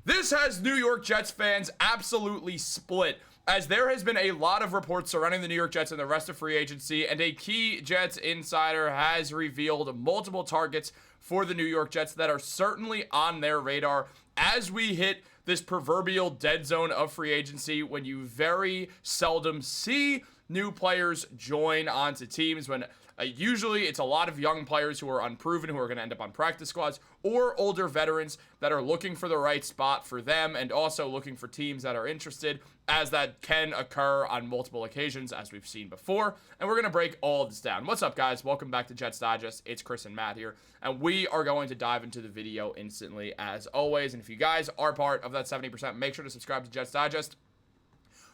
This has New York Jets fans absolutely split, as there has been a lot of reports surrounding the New York Jets and the rest of free agency, and a key Jets insider has revealed multiple targets for the New York Jets that are certainly on their radar as we hit this proverbial dead zone of free agency, when you very seldom see new players join onto teams, when usually it's a lot of young players who are unproven, who are going to end up on practice squads, or older veterans that are looking for the right spot for them, and also looking for teams that are interested, as that can occur on multiple occasions, as we've seen before. And we're going to break all of this down. What's up, guys? Welcome back to Jets Digest. It's Chris and Matt here, and we are going to dive into the video instantly, as always. And if you guys are part of that 70%, make sure to subscribe to Jets Digest.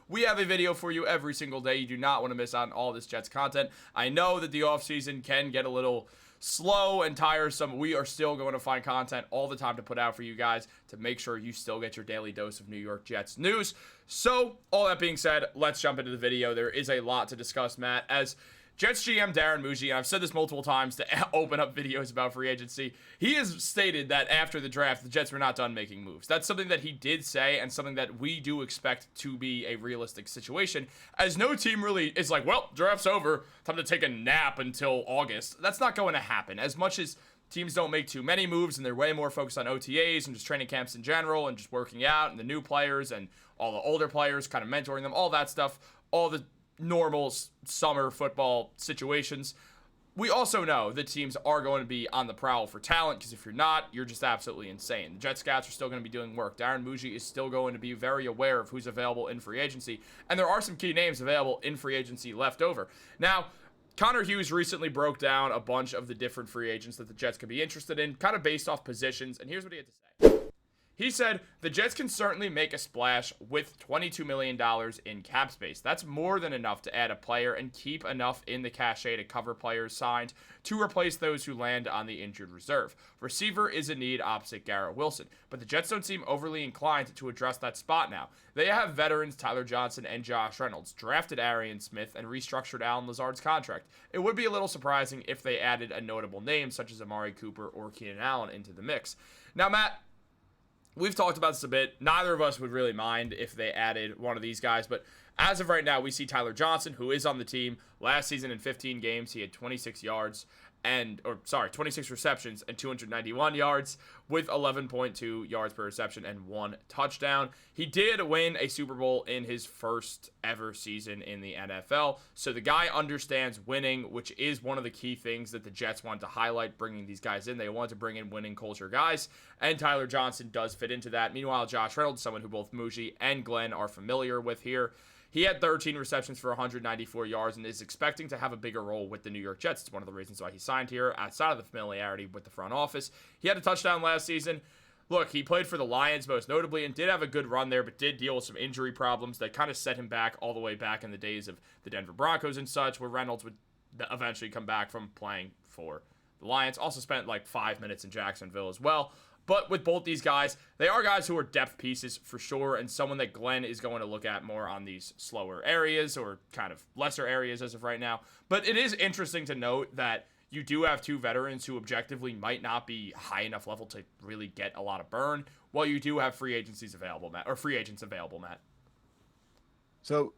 We have a video for you every single day. You do not want to miss out on all this Jets content. I know that the offseason can get a little slow and tiresome. We are still going to find content all the time to put out for you guys to make sure you still get your daily dose of New York Jets news. So, all that being said, let's jump into the video. There is a lot to discuss, Matt, as Jets GM Darren Mougey, and I've said this multiple times to open up videos about free agency, he has stated that after the draft, the Jets were not done making moves. That's something that he did say, and something that we do expect to be a realistic situation, as no team really is like, well, draft's over, time to take a nap until August. That's not going to happen. As much as teams don't make too many moves, and they're way more focused on OTAs and just training camps in general, and just working out, and the new players, and all the older players, kind of mentoring them, all that stuff, all the normal summer football situations. We also know that teams are going to be on the prowl for talent, because if you're not, you're just absolutely insane. The Jet Scouts are still going to be doing work. Darren Mougey is still going to be very aware of who's available in free agency, and there are some key names available in free agency left over. Now, Connor Hughes recently broke down a bunch of the different free agents that the Jets could be interested in, kind of based off positions, and here's what he had to say. He said, the Jets can certainly make a splash with $22 million in cap space. That's more than enough to add a player and keep enough in the cachet to cover players signed to replace those who land on the injured reserve. Receiver is a need opposite Garrett Wilson, but the Jets don't seem overly inclined to address that spot now. They have veterans Tyler Johnson and Josh Reynolds, drafted Aaron Smith, and restructured Allen Lazard's contract. It would be a little surprising if they added a notable name such as Amari Cooper or Keenan Allen into the mix. Now, Matt, we've talked about this a bit. Neither of us would really mind if they added one of these guys, but as of right now, we see Tyler Johnson, who is on the team. Last season in 15 games, he had 26 receptions and 291 yards with 11.2 yards per reception and 1 touchdown. He did win a Super Bowl in his first ever season in the NFL. So the guy understands winning, which is one of the key things that the Jets want to highlight bringing these guys in. They want to bring in winning culture guys, and Tyler Johnson does fit into that. Meanwhile, Josh Reynolds, someone who both Mougey and Glenn are familiar with here, he had 13 receptions for 194 yards and is expecting to have a bigger role with the New York Jets. It's one of the reasons why he signed here, outside of the familiarity with the front office. He had a touchdown last season. Look, he played for the Lions most notably and did have a good run there, but did deal with some injury problems that kind of set him back all the way back in the days of the Denver Broncos and such, where Reynolds would eventually come back from playing for the Lions. Also spent like 5 minutes in Jacksonville as well. But with both these guys, they are guys who are depth pieces for sure, and someone that Glenn is going to look at more on these slower areas or kind of lesser areas as of right now. But it is interesting to note that you do have two veterans who objectively might not be high enough level to really get a lot of burn, while you do have free agents available, Matt. So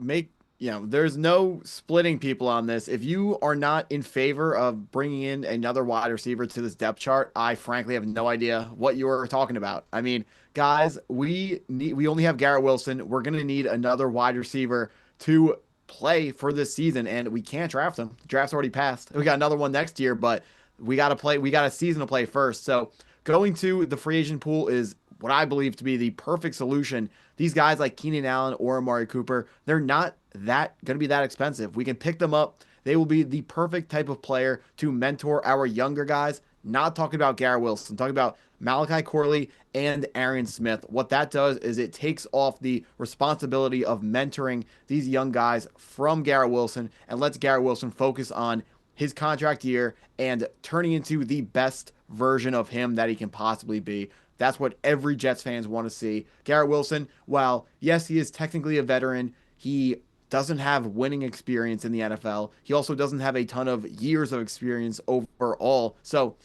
there's no splitting people on this. If you are not in favor of bringing in another wide receiver to this depth chart, I frankly have no idea what you are talking about. I mean, guys, we only have Garrett Wilson. We're going to need another wide receiver to play for this season, and we can't draft him. The draft's already passed. We got another one next year, but we got to play. We got a season to play first. So going to the free agent pool is what I believe to be the perfect solution. These guys like Keenan Allen or Amari Cooper, they're not going to be that expensive. We can pick them up. They will be the perfect type of player to mentor our younger guys. Not talking about Garrett Wilson, I'm talking about Malachi Corley and Aaron Smith. What that does is it takes off the responsibility of mentoring these young guys from Garrett Wilson and lets Garrett Wilson focus on his contract year and turning into the best version of him that he can possibly be. That's what every Jets fans want to see. Garrett Wilson, while yes, he is technically a veteran, he doesn't have winning experience in the NFL. He also doesn't have a ton of years of experience overall. So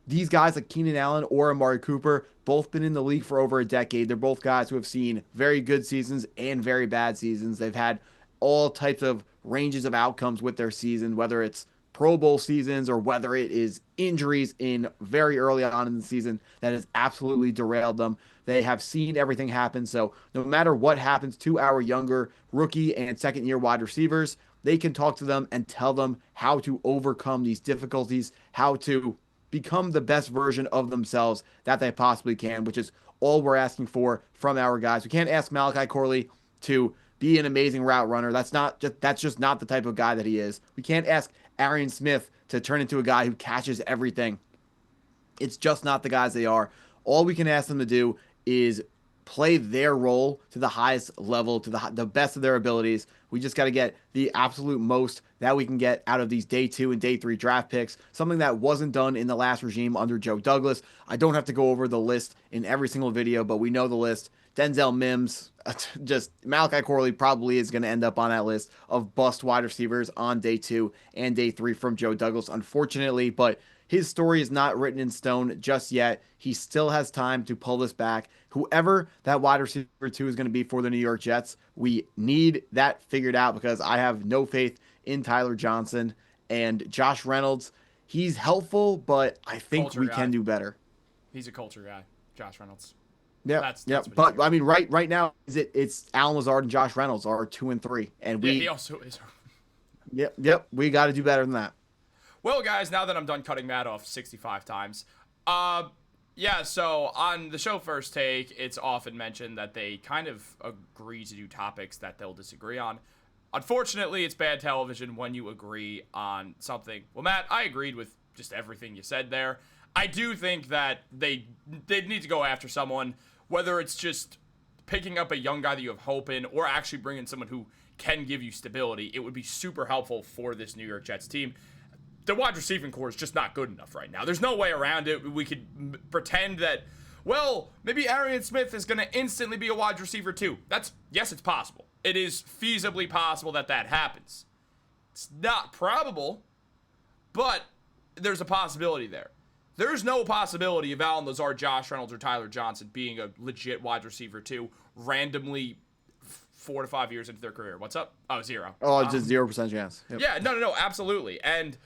these guys like Keenan Allen or Amari Cooper, both been in the league for over a decade. They're both guys who have seen very good seasons and very bad seasons. They've had all types of ranges of outcomes with their season, whether it's Pro Bowl seasons or whether it is injuries in very early on in the season that has absolutely derailed them. They have seen everything happen. So no matter what happens to our younger rookie and second year wide receivers, they can talk to them and tell them how to overcome these difficulties, how to become the best version of themselves that they possibly can, which is all we're asking for from our guys. We can't ask Malachi Corley to be an amazing route runner. That's just not the type of guy that he is. We can't ask Arian Smith to turn into a guy who catches everything. It's just not the guys they are. All we can ask them to do is play their role to the highest level, to the best of their abilities. We just got to get the absolute most that we can get out of these day 2 and day 3 draft picks, something that wasn't done in the last regime under Joe Douglas. I don't have to go over the list in every single video, but we know the list. Denzel Mims, just Malachi Corley probably is going to end up on that list of bust wide receivers on day 2 and day 3 from Joe Douglas, unfortunately, but his story is not written in stone just yet. He still has time to pull this back. Whoever that wide receiver 2 is going to be for the New York Jets, we need that figured out because I have no faith in Tyler Johnson and Josh Reynolds. He's helpful, but I think we can do better. He's a culture guy, Josh Reynolds. Yeah, but I mean, right now it's Alan Lazard and Josh Reynolds are 2 and 3, and he also is. Yep, we got to do better than that. Well, guys, now that I'm done cutting Matt off 65 times, so on the show First Take, it's often mentioned that they kind of agree to do topics that they'll disagree on. Unfortunately, it's bad television when you agree on something. Well, Matt, I agreed with just everything you said there. I do think that they need to go after someone, whether it's just picking up a young guy that you have hope in or actually bringing someone who can give you stability. It would be super helpful for this New York Jets team. The wide receiving core is just not good enough right now. There's no way around it. We could pretend that, well, maybe Arian Smith is going to instantly be a wide receiver too. Yes, it's possible. It is feasibly possible that happens. It's not probable, but there's a possibility there. There's no possibility of Alan Lazard, Josh Reynolds, or Tyler Johnson being a legit wide receiver too, randomly 4 to 5 years into their career. What's up? Oh, 0. Oh, just 0% chance. Yep. Yeah, no, absolutely. And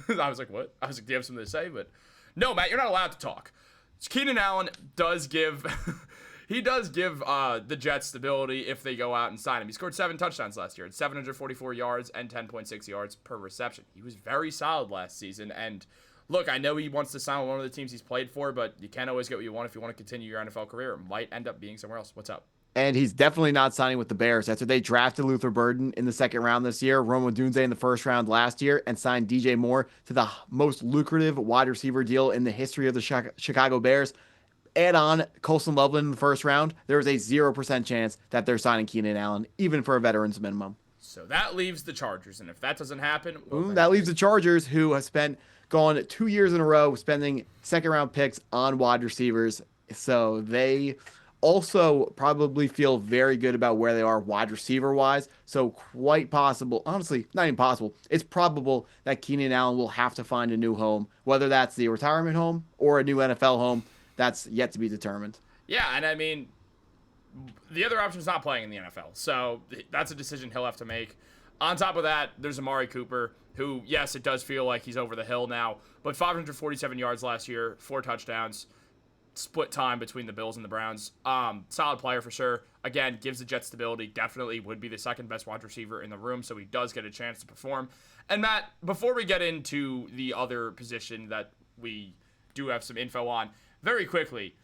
I was like, what? I was like, do you have something to say? But no, Matt, you're not allowed to talk. Keenan Allen does give the Jets stability if they go out and sign him. He scored 7 touchdowns last year at 744 yards and 10.6 yards per reception. He was very solid last season. And look, I know he wants to sign with one of the teams he's played for, but you can't always get what you want if you want to continue your NFL career. It might end up being somewhere else. What's up? And he's definitely not signing with the Bears. After they drafted Luther Burden in the second round this year, Rome Odunze in the first round last year, and signed DJ Moore to the most lucrative wide receiver deal in the history of the Chicago Bears. Add on Colson Loveland in the first round, there is a 0% chance that they're signing Keenan Allen, even for a veteran's minimum. So that leaves the Chargers, and if that doesn't happen... that leaves the Chargers, who have gone 2 years in a row spending second-round picks on wide receivers. So they also probably feel very good about where they are wide receiver wise. So quite possible, honestly, not even possible. It's probable that Keenan Allen will have to find a new home, whether that's the retirement home or a new NFL home. That's yet to be determined. Yeah, and I mean, the other option is not playing in the NFL. So that's a decision he'll have to make. On top of that, there's Amari Cooper, who, yes, it does feel like he's over the hill now, but 547 yards last year, 4 touchdowns. Split time between the Bills and the Browns. Solid player for sure. Again, gives the Jets stability. Definitely would be the second best wide receiver in the room, so he does get a chance to perform. And Matt, before we get into the other position that we do have some info on, very quickly,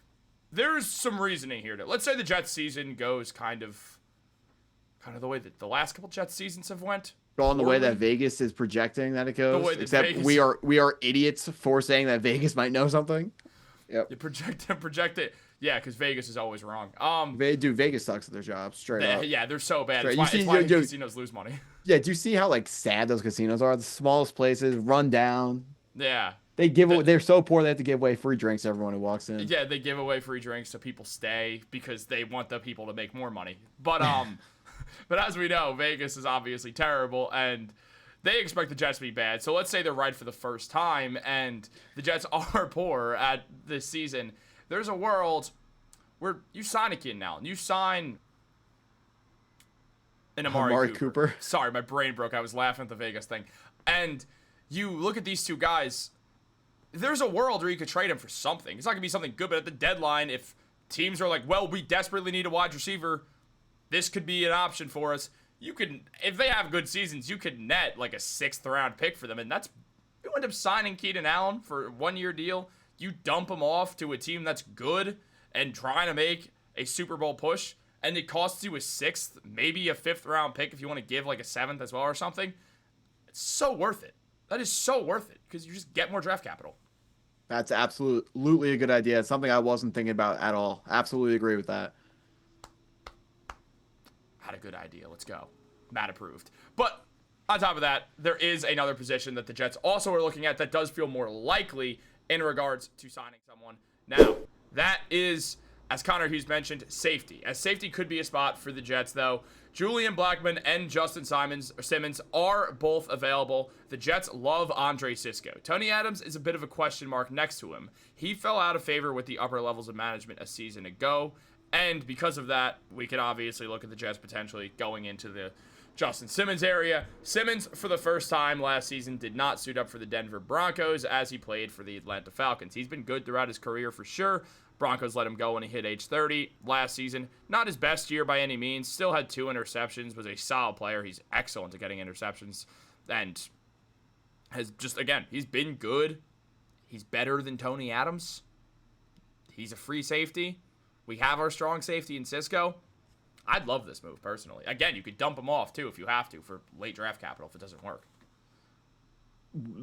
there's some reasoning here. Let's say the Jets season goes kind of the way that the last couple Jets seasons have went. Going the way that Vegas is projecting that it goes. Except Vegas... we are idiots for saying that Vegas might know something. Yep. You project it. Yeah, because Vegas is always wrong. Vegas sucks at their job, straight up. Yeah, they're so bad. It's why casinos lose money. Yeah, do you see how sad those casinos are? The smallest places, run down. Yeah. They're so poor they have to give away free drinks to everyone who walks in. Yeah, they give away free drinks so people stay because they want the people to make more money. But but as we know, Vegas is obviously terrible and they expect the Jets to be bad. So let's say they're right for the first time and the Jets are poor at this season. there's a world where you sign a Keenan Allen, you sign an Amari Cooper. Sorry, my brain broke. I was laughing at the Vegas thing. And you look at these two guys, there's a world where you could trade them for something. It's not going to be something good, but at the deadline, if teams are like, well, we desperately need a wide receiver, this could be an option for us. You can, if they have good seasons, you could net like a 6th round pick for them. And that's, you end up signing Keenan Allen for a 1-year deal. You dump him off to a team that's good and trying to make a Super Bowl push, and it costs you a 6th, maybe a 5th round pick if you want to give like a 7th as well or something. It's so worth it. That is so worth it because you just get more draft capital. That's absolutely a good idea. It's something I wasn't thinking about at all. Absolutely agree with that. Had a good idea. Let's go. Matt approved. But on top of that, there is another position that the Jets also are looking at that does feel more likely in regards to signing someone. Now, that is, as Connor Hughes mentioned, safety. As safety could be a spot for the Jets, though. Julian Blackmon and Justin Simmons are both available. The Jets love Andre Cisco. Tony Adams is a bit of a question mark next to him. He fell out of favor with the upper levels of management a season ago, and because of that, we can obviously look at the Jets potentially going into the Justin Simmons area. Simmons, for the first time last season, did not suit up for the Denver Broncos as he played for the Atlanta Falcons. He's been good throughout his career for sure. Broncos let him go when he hit age 30 last season. Not his best year by any means. Still had 2 interceptions. Was a solid player. He's excellent at getting interceptions. And has just, again, he's been good. He's better than Tony Adams. He's a free safety. We have our strong safety in Cisco. I'd love this move, personally. Again, you could dump him off, too, if you have to, for late draft capital if it doesn't work.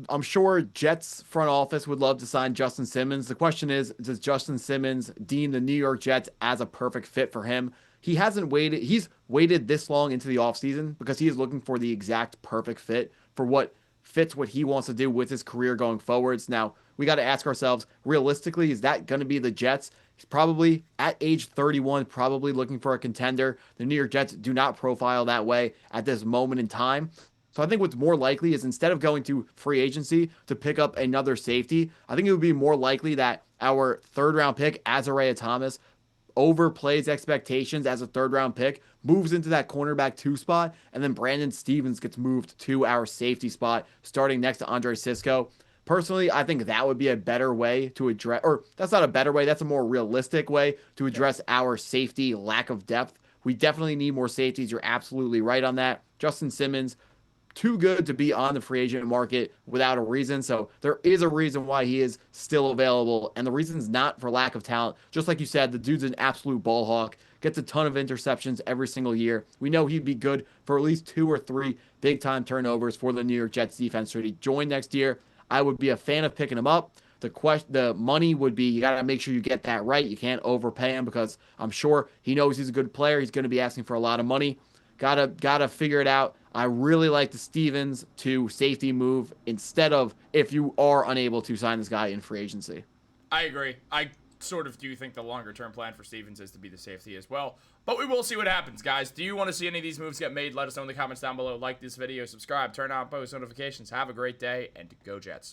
I'm sure Jets front office would love to sign Justin Simmons. The question is, does Justin Simmons deem the New York Jets as a perfect fit for him? He hasn't waited. He's waited this long into the offseason because he is looking for the exact perfect fit for what fits what he wants to do with his career going forwards. Now, we got to ask ourselves, realistically, is that going to be the Jets? He's probably at age 31, probably looking for a contender. The New York Jets do not profile that way at this moment in time. So I think what's more likely is instead of going to free agency to pick up another safety, I think it would be more likely that our 3rd round pick, Azariah Thomas, overplays expectations as a 3rd round pick, moves into that cornerback 2 spot, and then Brandon Stevens gets moved to our safety spot, starting next to Andre Cisco. Personally, I think that would be a better way to address, or that's not a better way, that's a more realistic way to address our safety lack of depth. We definitely need more safeties. You're absolutely right on that. Justin Simmons, too good to be on the free agent market without a reason. So there is a reason why he is still available. And the reason's not for lack of talent. Just like you said, the dude's an absolute ball hawk, gets a ton of interceptions every single year. We know he'd be good for at least 2 or 3 big time turnovers for the New York Jets defense. Should he join next year, I would be a fan of picking him up. The money would be, you got to make sure you get that right. You can't overpay him because I'm sure he knows he's a good player. He's going to be asking for a lot of money. Gotta figure it out. I really like the Stevens to safety move instead of if you are unable to sign this guy in free agency. I agree. I sort of do think the longer-term plan for Stevens is to be the safety as well. But we will see what happens, guys. Do you want to see any of these moves get made? Let us know in the comments down below. Like this video, subscribe, turn on post notifications. Have a great day, and go Jets.